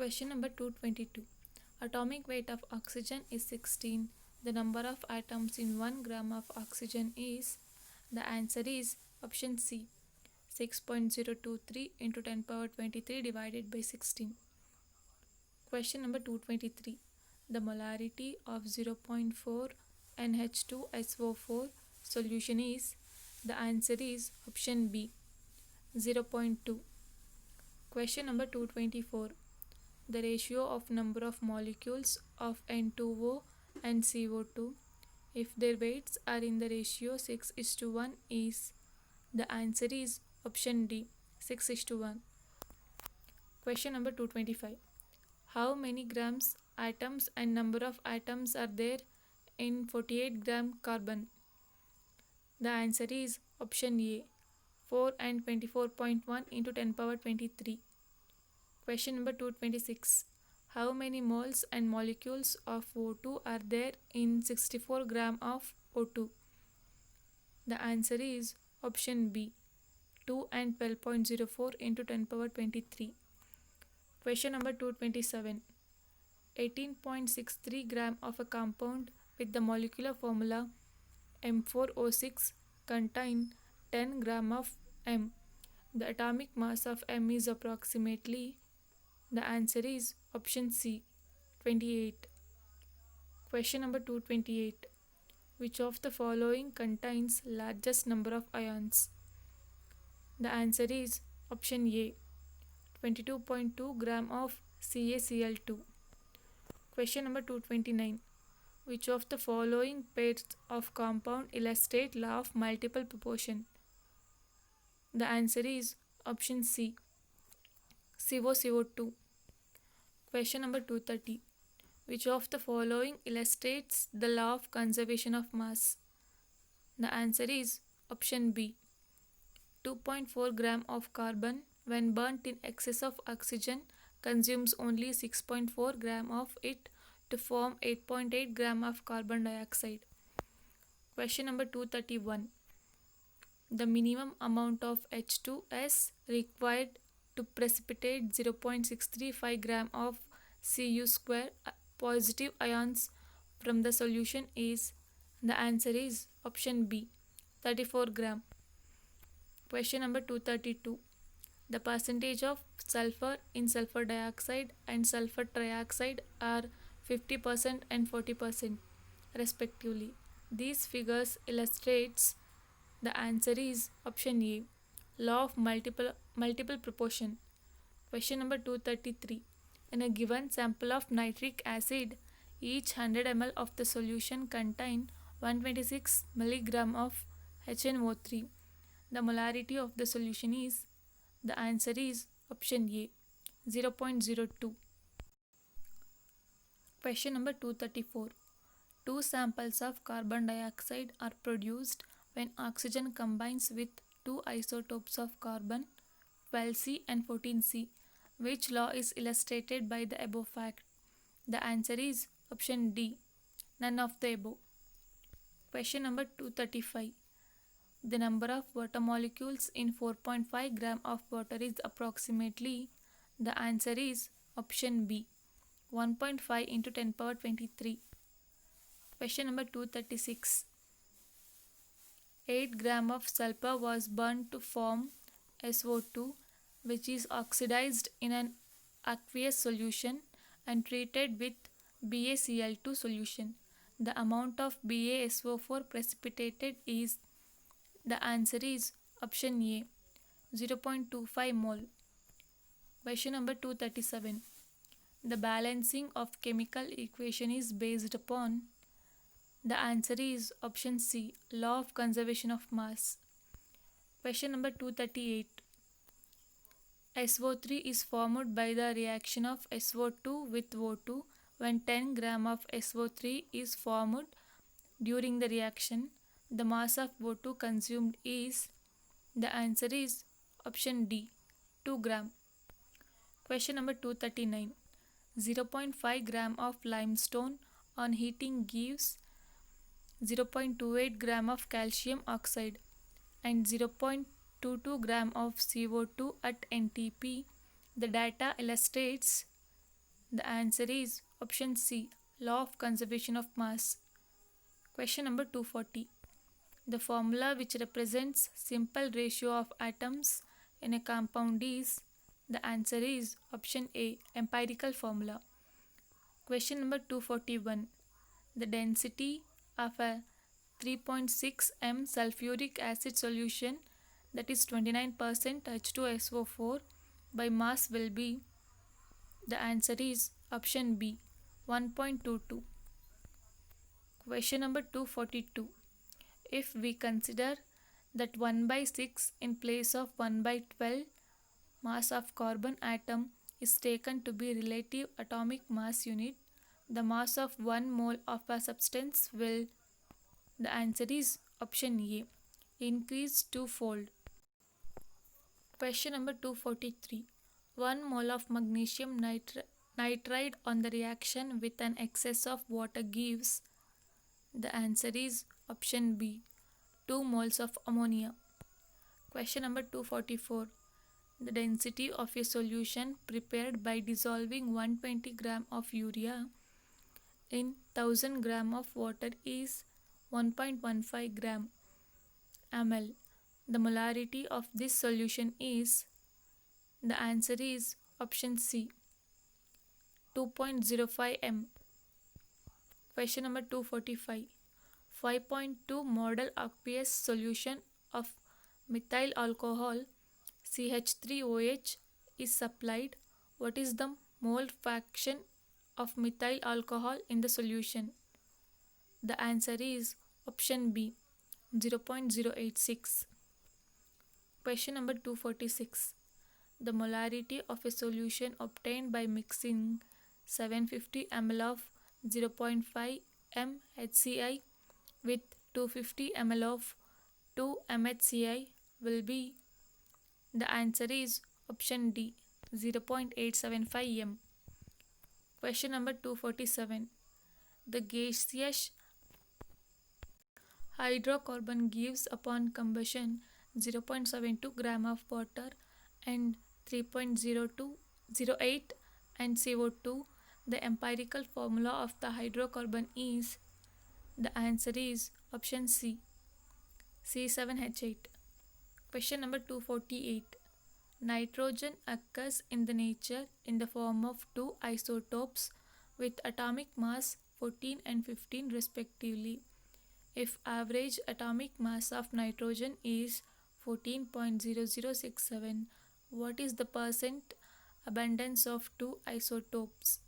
Question number 222. Atomic weight of oxygen is 16. The number of atoms in 1 gram of oxygen is. The answer is option C, 6.023 into 10 power 23 divided by 16. Question number 223. The molarity of 0.4 NH2SO4 solution is. The answer is option B, 0.2. Question number 224. The ratio of number of molecules of N2O and CO2 if their weights are in the ratio 6:1 is. The answer is option D, 6:1. Question number 225. How many grams atoms and number of atoms are there in 48 gram carbon? The answer is option A, 4 and 24.1 into 10 power 23. Question number 226. How many moles and molecules of O2 are there in 64 gram of O2? The answer is option B, 2 and 12.04 into 10 power 23. Question number 227. 18.63 gram of a compound with the molecular formula M4O6 contain 10 gram of M. The atomic mass of M is approximately. The answer is option C, 28. Question number 228. Which of the following contains largest number of ions? The answer is option A, 22.2 gram of CaCl2. Question number 229. Which of the following pairs of compound illustrate law of multiple proportion? The answer is option C, COCO2. Question number 230. Which of the following illustrates the law of conservation of mass? The answer is option B, 2.4 gram of carbon when burnt in excess of oxygen consumes only 6.4 gram of it to form 8.8 gram of carbon dioxide. Question number 231. The minimum amount of H2S required to precipitate 0.635 gram of Cu2 positive ions from the solution is. The answer is option B, 34 gram. Question number 232. The percentage of sulfur in sulfur dioxide and sulfur trioxide are 50% and 40% respectively. These figures illustrates. The answer is option A, law of multiple proportion. Question number 233. In a given sample of nitric acid, each 100 ml of the solution contain 126 mg of HNO3. The molarity of the solution is. The answer is option A, 0.02. Question number 234. Two samples of carbon dioxide are produced when oxygen combines with two isotopes of carbon, 12C and 14C. Which law is illustrated by the above fact? The answer is option D, none of the above. Question number 235. The number of water molecules in 4.5 gram of water is approximately. The answer is option B, 1.5 into 10 power 23. Question number 236. 8 gram of sulfur was burned to form SO2, which is oxidized in an aqueous solution and treated with BaCl2 solution. The amount of BaSO4 precipitated is. The answer is option A, 0.25 mole. Question number 237. The balancing of chemical equation is based upon. The answer is option C, law of conservation of mass. Question number 238. SO3 is formed by the reaction of SO2 with O2 when 10 gram of SO3 is formed during the reaction. The mass of O2 consumed is. The answer is option D, 2 gram. Question number 239. 0.5 gram of limestone on heating gives 0.28 gram of calcium oxide and 0.22 gram of CO2 at NTP. The data illustrates. The answer is option C, law of conservation of mass. Question number 240. The formula which represents simple ratio of atoms in a compound is, the answer is option A, empirical formula. Question number 241. The density of a 3.6 m sulfuric acid solution, that is 29% H2SO4 by mass will be, the answer is option B, 1.22. Question number 242. If we consider that 1 by 6 in place of 1 by 12 mass of carbon atom is taken to be relative atomic mass unit, the mass of 1 mole of a substance will, the answer is option A, increase twofold. Question number 243. 1 mole of magnesium nitride on the reaction with an excess of water gives, the answer is option B, 2 moles of ammonia. Question number 244. The density of a solution prepared by dissolving 120 gram of urea in 1000 gram of water is 1.15 gram ml. The molarity of this solution is, the answer is option C, 2.05 m. Question number 245. 5.2 model aqueous solution of methyl alcohol CH3OH is supplied. What is the mole fraction of methyl alcohol in the solution? The answer is option B, 0.086. Question number 246. The molarity of a solution obtained by mixing 750 ml of 0.5 m HCl with 250 ml of 2 mHCl will be, the answer is option D, 0.875 m. Question number 247. The gaseous hydrocarbon gives upon combustion 0.72 gram of water and 3.0208 and CO2. The empirical formula of the hydrocarbon is, the answer is option C, C7H8. Question number 248. Nitrogen occurs in the nature in the form of two isotopes with atomic mass 14 and 15 respectively. If average atomic mass of nitrogen is 14.0067, what is the percent abundance of two isotopes?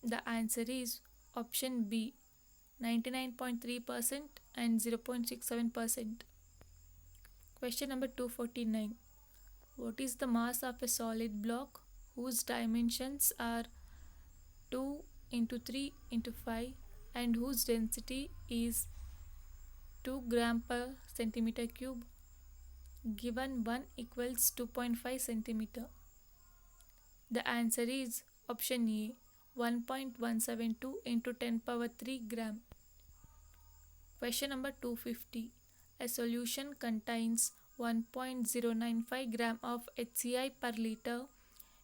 The answer is option B, 99.3% and 0.67%. Question number 249. What is the mass of a solid block whose dimensions are 2 into 3 into 5 and whose density is 2 gram per centimeter cube, given 1 equals 2.5 centimeter? The answer is option A, 1.172 into 10 power 3 gram. Question number 250. A solution contains 1.095 gram of HCl per liter.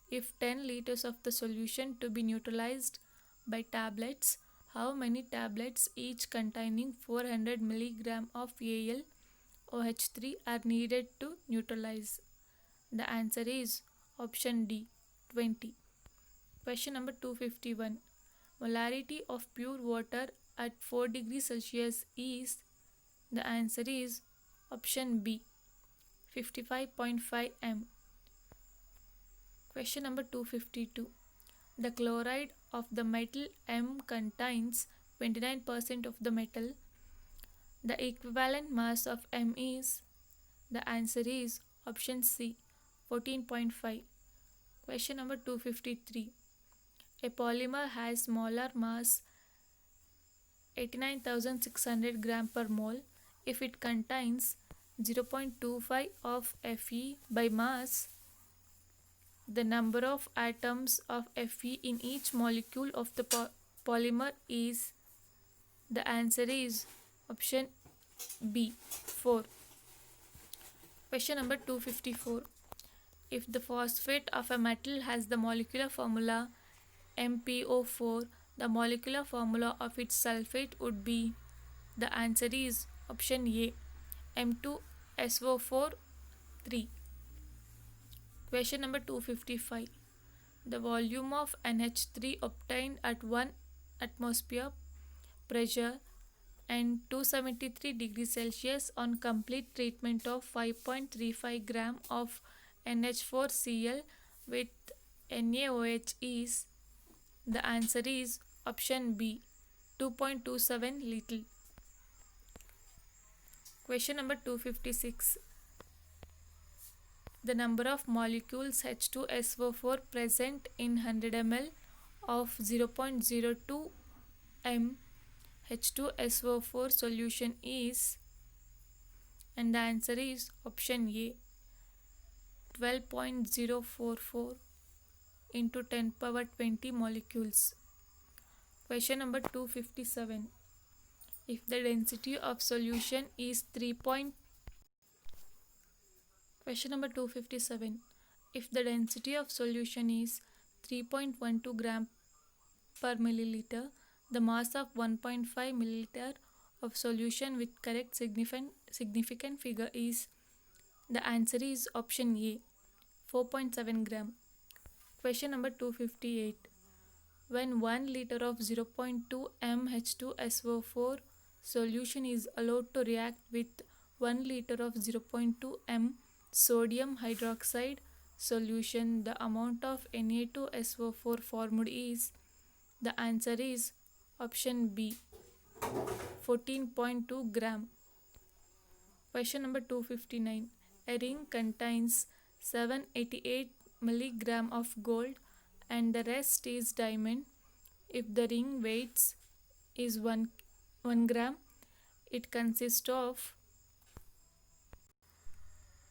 If 10 liters of the solution to be neutralized by tablets, how many tablets each containing 400 mg of AlOH3 are needed to neutralize? The answer is option D, 20. Question number 251. Molarity of pure water at 4 degrees Celsius is, the answer is option B, 55.5 m. Question number 252. The chloride of the metal M contains 29% of the metal. The equivalent mass of M is, the answer is option C, 14.5. Question number 253. A polymer has molar mass 89,600 gram per mole if it contains 0.25 of Fe by mass. The number of atoms of Fe in each molecule of the polymer is, the answer is option B, 4. Question number 254. If the phosphate of a metal has the molecular formula MPO4, the molecular formula of its sulfate would be, the answer is option A, M2SO4 3. Question number 255. The volume of NH3 obtained at 1 atmosphere pressure and 273 degrees Celsius on complete treatment of 5.35 gram of NH4Cl with NaOH is, the answer is option B, 2.27 little. Question number 256. The number of molecules H2SO4 present in 100 ml of 0.02 m H2SO4 solution is, and the answer is option A, 12.044 into 10 power 20 molecules. Question number 257. If the density of solution is 3. Question number 257. If the density of solution is 3.12 gram per milliliter, the mass of 1.5 milliliter of solution with correct significant figure is, the answer is option A, 4.7 gram. Question number 258. When 1 liter of 0.2 m H2SO4 solution is allowed to react with 1 liter of 0.2 m sodium hydroxide solution, the amount of Na2SO4 formed is, the answer is option B, 14.2 gram. Question number 259. A ring contains 788 milligram of gold and the rest is diamond. If the ring weight is 1 gram, it consists of,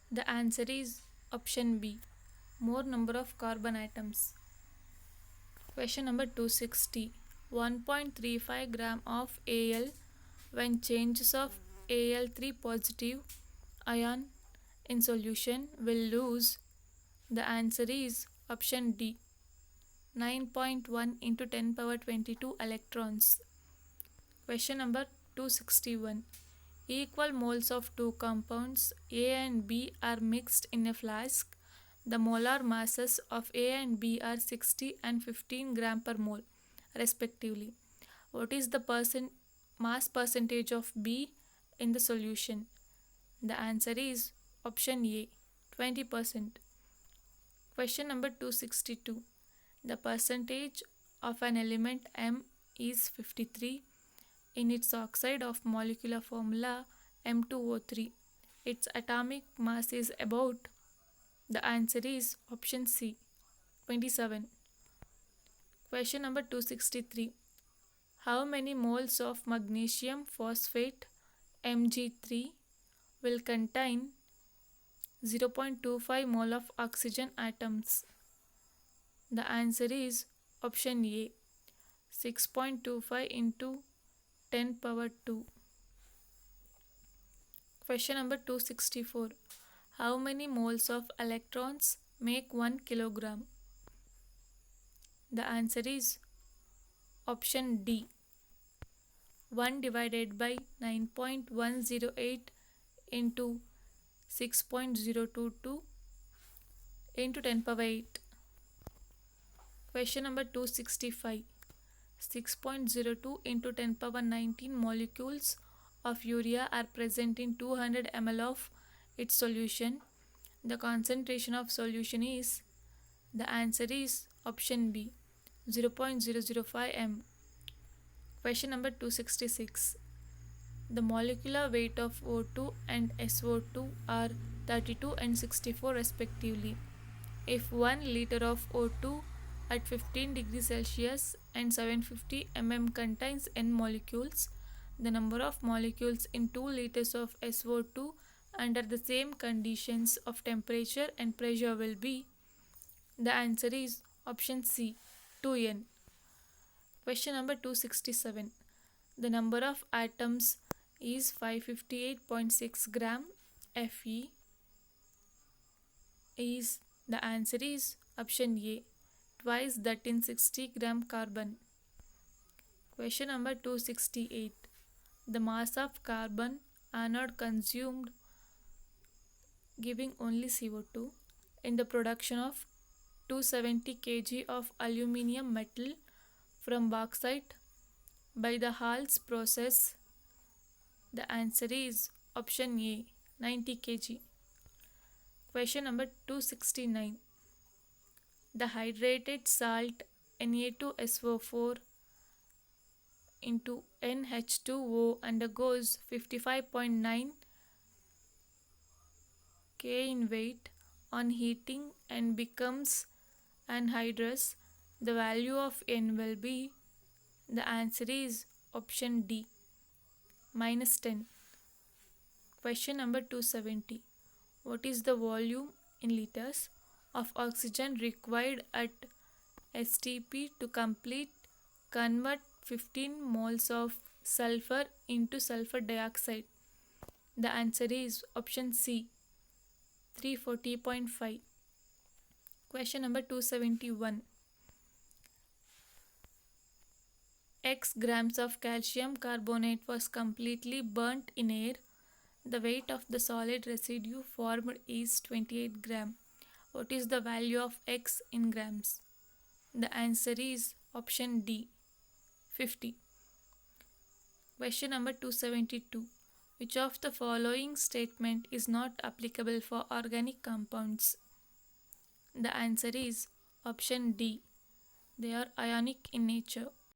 the answer is option B, more number of carbon atoms. Question number 260. 1.35 gram of Al when changes of Al3 positive ion in solution will lose, the answer is option D, 9.1 into 10 power 22 electrons. Question number 261. Equal moles of two compounds A and B are mixed in a flask. The molar masses of A and B are 60 and 15 gram per mole respectively. What is the mass percentage of B in the solution? The answer is option A, 20%. Question number 262. The percentage of an element M is 53 in its oxide of molecular formula M2O3. Its atomic mass is about, the answer is option C, 27. Question number 263. How many moles of magnesium phosphate Mg3 will contain 0.25 mole of oxygen atoms? The answer is option A, 6.25 into 10 power 2. Question number 264. How many moles of electrons make 1 kilogram? The answer is option D, 1 divided by 9.108 into 6.022 into 10 power 8. Question number 265. 6.02 into 10 power 19 molecules of urea are present in 200 ml of its solution. The concentration of solution is, the answer is option B, 0.005 m. Question number 266. The molecular weight of O2 and SO2 are 32 and 64 respectively. If 1 liter of O2 at 15 degrees Celsius and 750 mm contains N molecules, the number of molecules in 2 liters of SO2 under the same conditions of temperature and pressure will be, the answer is option C, 2N. Question number 267. The number of atoms is 558.6 gram. Fe is, the answer is option A, twice that in 60 gram carbon. Question number 268. The mass of carbon anode consumed giving only CO2 in the production of 270 kg of aluminium metal from bauxite by the Hall's process. The answer is option A, 90 kg. Question number 269. The hydrated salt Na2SO4 into NH2O undergoes 55.9 K in weight on heating and becomes anhydrous. The value of N will be, the answer is option D, -10. Question number 270. What is the volume in liters of oxygen required at STP to convert 15 moles of sulfur into sulfur dioxide? The answer is option C, 340.5. Question number 271. X grams of calcium carbonate was completely burnt in air. The weight of the solid residue formed is 28 gram. What is the value of X in grams? The answer is option D, 50. Question number 272. Which of the following statement is not applicable for organic compounds? The answer is option D. They are ionic in nature.